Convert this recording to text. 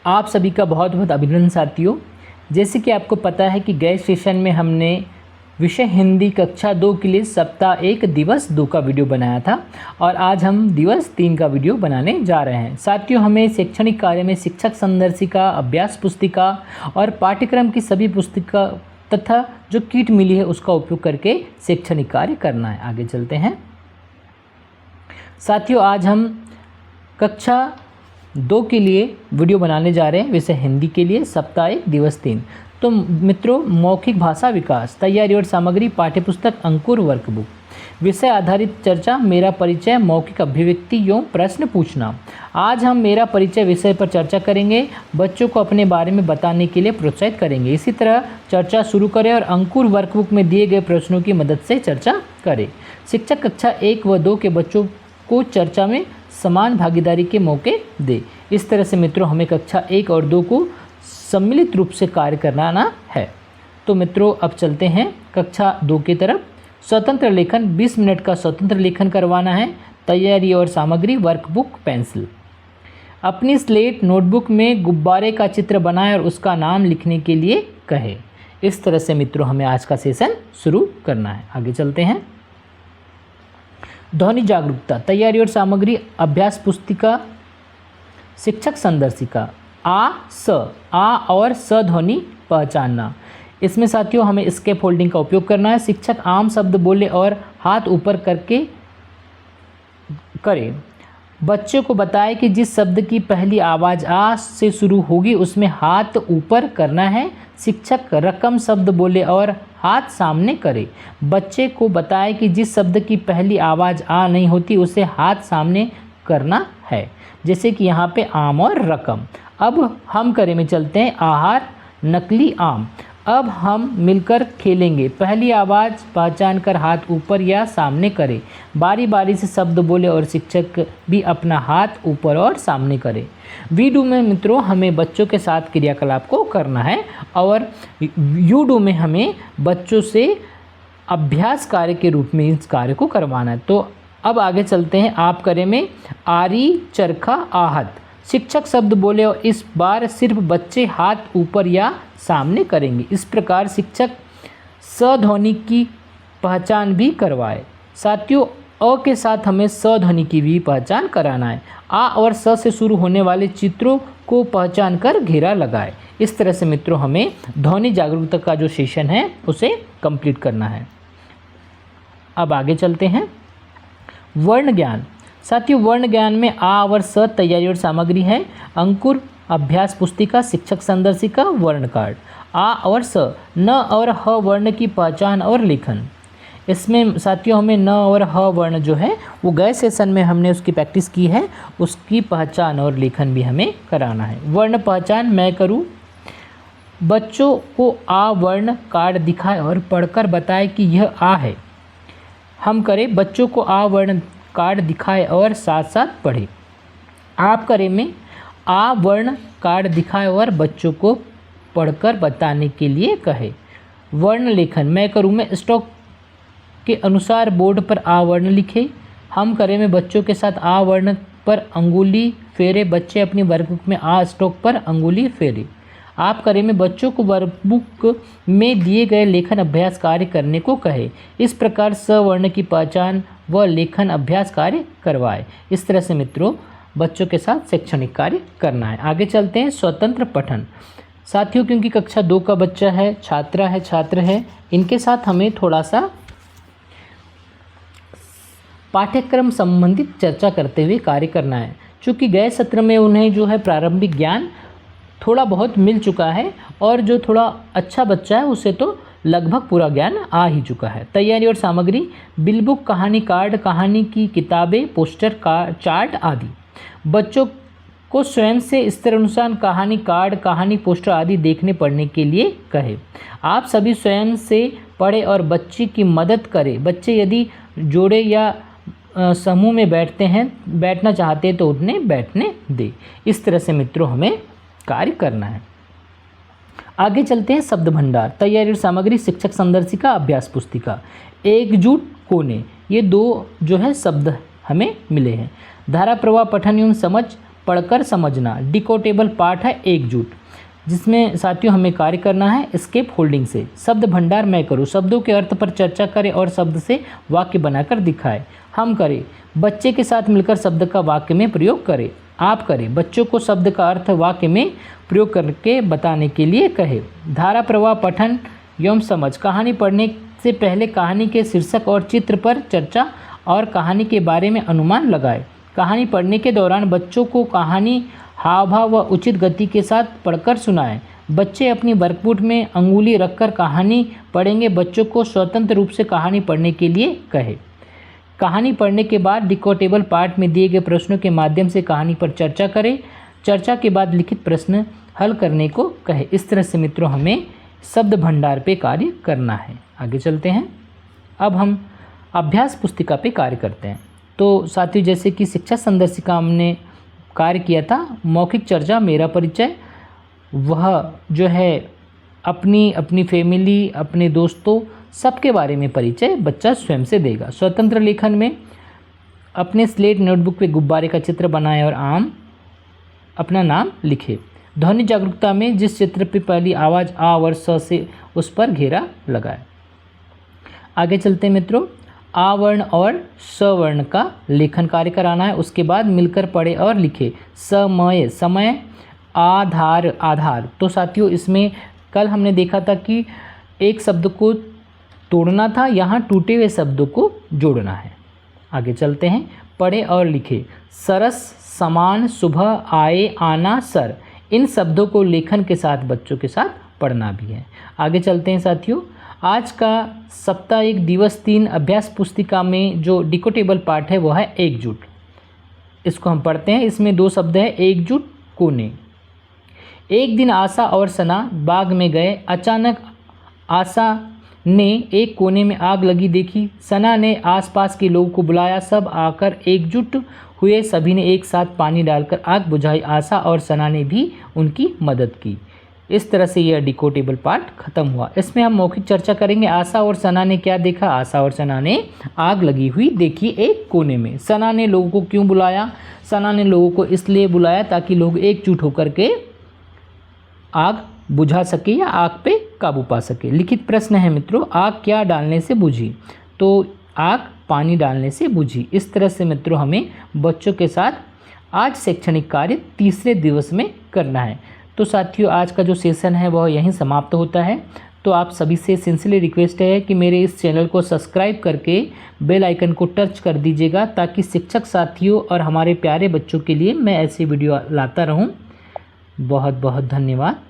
आप सभी का बहुत बहुत अभिनंदन साथियों। जैसे कि आपको पता है कि गए सेशन में हमने विषय हिंदी कक्षा 2 के लिए सप्ताह 1 दिवस 2 का वीडियो बनाया था और आज हम दिवस 3 का वीडियो बनाने जा रहे हैं। साथियों, हमें शैक्षणिक कार्य में शिक्षक संदर्शिका, अभ्यास पुस्तिका और पाठ्यक्रम की सभी पुस्तिका तथा जो किट मिली है उसका उपयोग करके शैक्षणिक कार्य करना है। आगे चलते हैं साथियों। आज हम कक्षा 2 के लिए वीडियो बनाने जा रहे हैं, विषय हिंदी के लिए सप्ताह 1 दिवस 3। तो मित्रों, मौखिक भाषा विकास, तैयारी और सामग्री, पाठ्यपुस्तक अंकुर वर्कबुक, विषय आधारित चर्चा, मेरा परिचय, मौखिक अभिव्यक्ति एवं प्रश्न पूछना। आज हम मेरा परिचय विषय पर चर्चा करेंगे, बच्चों को अपने बारे में बताने के लिए प्रोत्साहित करेंगे। इसी तरह चर्चा शुरू करें और अंकुर वर्कबुक में दिए गए प्रश्नों की मदद से चर्चा करें। शिक्षक कक्षा 1 व 2 के बच्चों को चर्चा में समान भागीदारी के मौके दे। इस तरह से मित्रों, हमें कक्षा 1 और 2 को सम्मिलित रूप से कार्य करना है। तो मित्रों, अब चलते हैं कक्षा 2 की तरफ। स्वतंत्र लेखन, 20 मिनट का स्वतंत्र लेखन करवाना है। तैयारी और सामग्री, वर्कबुक, पेंसिल। अपनी स्लेट नोटबुक में गुब्बारे का चित्र बनाएं और उसका नाम लिखने के लिए कहें। इस तरह से मित्रों, हमें आज का सेशन शुरू करना है। आगे चलते हैं। ध्वनि जागरूकता, तैयारी और सामग्री, अभ्यास पुस्तिका, शिक्षक संदर्शिका। आ और स ध्वनि पहचानना। इसमें साथियों हमें स्केप होल्डिंग का उपयोग करना है। शिक्षक आम शब्द बोले और हाथ ऊपर करके करे। बच्चों को बताएं कि जिस शब्द की पहली आवाज़ आ से शुरू होगी उसमें हाथ ऊपर करना है। शिक्षक रकम शब्द बोले और हाथ सामने करे। बच्चे को बताएं कि जिस शब्द की पहली आवाज़ आ नहीं होती उसे हाथ सामने करना है, जैसे कि यहाँ पे आम और रकम। अब हम करे में चलते हैं। आहार, नकली आम। अब हम मिलकर खेलेंगे। पहली आवाज़ पहचान कर हाथ ऊपर या सामने करें। बारी बारी से शब्द बोले और शिक्षक भी अपना हाथ ऊपर और सामने करें। वी-डू में मित्रों हमें बच्चों के साथ क्रियाकलाप को करना है और यू-डू में हमें बच्चों से अभ्यास कार्य के रूप में इस कार्य को करवाना है। तो अब आगे चलते हैं। आप करें में आरी, चरखा, आहत। शिक्षक शब्द बोले और इस बार सिर्फ बच्चे हाथ ऊपर या सामने करेंगे। इस प्रकार शिक्षक स ध्वनि की पहचान भी करवाए। साथियों, अ के साथ हमें स ध्वनि की भी पहचान कराना है। आ और स से शुरू होने वाले चित्रों को पहचान कर घेरा लगाए। इस तरह से मित्रों हमें ध्वनि जागरूकता का जो सेशन है उसे कंप्लीट करना है। अब आगे चलते हैं। वर्ण ज्ञान। साथियों, वर्ण ज्ञान में आ और स तैयारी और सामग्री है। अंकुर अभ्यास पुस्तिका, शिक्षक संदर्शिका, वर्ण कार्ड। आ और स, न और ह वर्ण की पहचान और लेखन। इसमें साथियों हमें न और ह वर्ण जो है वो गए सेशन में हमने उसकी प्रैक्टिस की है, उसकी पहचान और लेखन भी हमें कराना है। वर्ण पहचान मैं करूँ। बच्चों को आ वर्ण कार्ड दिखाए और पढ़कर बताए कि यह आ है। हम करें। बच्चों को आ वर्ण कार्ड दिखाए और साथ साथ पढ़े। आप करें में आ वर्ण कार्ड दिखाए और बच्चों को पढ़कर बताने के लिए कहे। वर्ण लेखन मैं करूँ में स्टॉक के अनुसार बोर्ड पर आ वर्ण लिखे। हम करें में बच्चों के साथ आ वर्ण पर अंगुली फेरे। बच्चे अपनी वर्कबुक में आ स्टॉक पर अंगुली फेरे। आप करें में बच्चों को वर्कबुक में दिए गए लेखन अभ्यास कार्य करने को कहे। इस प्रकार स वर्ण की पहचान व लेखन अभ्यास कार्य करवाए। इस तरह से मित्रों बच्चों के साथ शैक्षणिक कार्य करना है। आगे चलते हैं। स्वतंत्र पठन। साथियों, क्योंकि कक्षा 2 का बच्चा है, छात्र है, इनके साथ हमें थोड़ा सा पाठ्यक्रम संबंधित चर्चा करते हुए कार्य करना है। चूँकि गए सत्र में उन्हें जो है प्रारंभिक ज्ञान थोड़ा बहुत मिल चुका है और जो थोड़ा अच्छा बच्चा है उसे तो लगभग पूरा ज्ञान आ ही चुका है। तैयारी और सामग्री, बिलबुक, कहानी कार्ड, कहानी की किताबें, पोस्टर चार्ट आदि। बच्चों को स्वयं से स्तरानुसार कहानी कार्ड, कहानी पोस्टर आदि देखने पढ़ने के लिए कहे। आप सभी स्वयं से पढ़ें और बच्चे की मदद करें। बच्चे यदि जोड़े या समूह में बैठना चाहते हैं तो उन्हें बैठने दे। इस तरह से मित्रों हमें कार्य करना है। आगे चलते हैं। शब्द भंडार, तैयारी और सामग्री, शिक्षक संदर्शिका, अभ्यास पुस्तिका। एकजुट कोने, ये 2 जो है शब्द हमें मिले हैं। धारा प्रवाह, पठन एवं समझ, पढ़कर समझना। डिकोटेबल पाठ है एकजुट, जिसमें साथियों हमें कार्य करना है एस्केप होल्डिंग से। शब्द भंडार मैं करूँ, शब्दों के अर्थ पर चर्चा करें और शब्द से वाक्य बनाकर दिखाएं। हम करें, बच्चे के साथ मिलकर शब्द का वाक्य में प्रयोग करें। आप करें, बच्चों को शब्द का अर्थ वाक्य में प्रयोग करके बताने के लिए कहें। धारा प्रवाह, पठन एवं समझ। कहानी पढ़ने से पहले कहानी के शीर्षक और चित्र पर चर्चा और कहानी के बारे में अनुमान लगाएं। कहानी पढ़ने के दौरान बच्चों को कहानी हाव भाव व उचित गति के साथ पढ़कर सुनाएं। बच्चे अपनी वर्कबुक में अंगुली रखकर कहानी पढ़ेंगे। बच्चों को स्वतंत्र रूप से कहानी पढ़ने के लिए कहें। कहानी पढ़ने के बाद डिकोटेबल पार्ट में दिए गए प्रश्नों के माध्यम से कहानी पर चर्चा करें। चर्चा के बाद लिखित प्रश्न हल करने को कहें। इस तरह से मित्रों हमें शब्द भंडार पे कार्य करना है। आगे चलते हैं। अब हम अभ्यास पुस्तिका पे कार्य करते हैं। तो साथियों, जैसे कि शिक्षा संदर्शिका हमने कार्य किया था, मौखिक चर्चा, मेरा परिचय, वह जो है अपनी फैमिली, अपने दोस्तों, सबके बारे में परिचय बच्चा स्वयं से देगा। स्वतंत्र लेखन में अपने स्लेट नोटबुक पे गुब्बारे का चित्र बनाएं और अपना नाम लिखे। ध्वनि जागरूकता में जिस चित्र पे पहली आवाज़ आ और स से उस पर घेरा लगाए। आगे चलते हैं मित्रों। आ वर्ण और स वर्ण का लेखन कार्य कराना है। उसके बाद मिलकर पढ़े और लिखे। समय, समय, आधार, आधार। तो साथियों इसमें कल हमने देखा था कि एक शब्द को तोड़ना था, यहाँ टूटे हुए शब्दों को जोड़ना है। आगे चलते हैं। पढ़े और लिखे। सरस, समान, सुबह, आए, आना, सर। इन शब्दों को लेखन के साथ बच्चों के साथ पढ़ना भी है। आगे चलते हैं साथियों। आज का साप्ताहिक दिवस 3 अभ्यास पुस्तिका में जो डिकोटेबल पार्ट है वो है एकजुट। इसको हम पढ़ते हैं। इसमें 2 शब्द है, एकजुट, कोने। एक दिन आशा और सना बाग में गए। अचानक आशा ने एक कोने में आग लगी देखी। सना ने आसपास के लोगों को बुलाया। सब आकर एकजुट हुए। सभी ने एक साथ पानी डालकर आग बुझाई। आशा और सना ने भी उनकी मदद की। इस तरह से यह डिकोटेबल पार्ट खत्म हुआ। इसमें हम मौखिक चर्चा करेंगे। आशा और सना ने क्या देखा? आशा और सना ने आग लगी हुई देखी एक कोने में। सना ने लोगों को क्यों बुलाया? सना ने लोगों को इसलिए बुलाया ताकि लोग एकजुट होकर के आग बुझा सके या आग पे काबू पा सके। लिखित प्रश्न है मित्रों, आग क्या डालने से बुझी? तो आग पानी डालने से बुझी। इस तरह से मित्रों हमें बच्चों के साथ आज शैक्षणिक कार्य तीसरे दिवस में करना है। तो साथियों आज का जो सेशन है वह यहीं समाप्त होता है। तो आप सभी से सिंसियरली रिक्वेस्ट है कि मेरे इस चैनल को सब्सक्राइब करके बेल आइकन को टच कर दीजिएगा ताकि शिक्षक साथियों और हमारे प्यारे बच्चों के लिए मैं ऐसी वीडियो लाता रहूं। बहुत बहुत धन्यवाद।